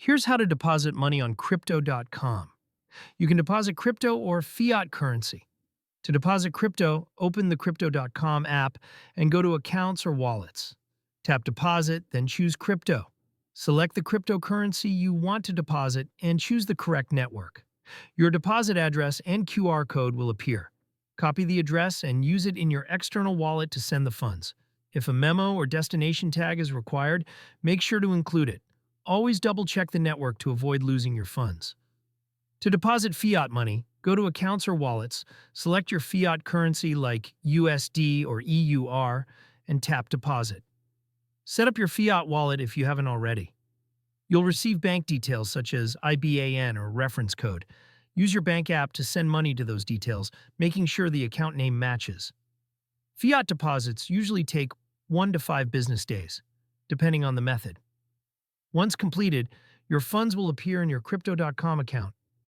Here's how to deposit money on crypto.com. You can deposit crypto or fiat currency. To deposit crypto, open the crypto.com app and go to Accounts or Wallets. Tap Deposit, then choose Crypto. Select the cryptocurrency you want to deposit and choose the correct network. Your deposit address and QR code will appear. Copy the address and use it in your external wallet to send the funds. If a memo or destination tag is required, make sure to include it. Always double-check the network to avoid losing your funds. To deposit fiat money, go to Accounts or Wallets, select your fiat currency like USD or EUR, and tap Deposit. Set up your fiat wallet if you haven't already. You'll receive bank details such as IBAN or reference code. Use your bank app to send money to those details, making sure the account name matches. Fiat deposits usually take 1 to 5 business days, depending on the method. Once completed, your funds will appear in your crypto.com account.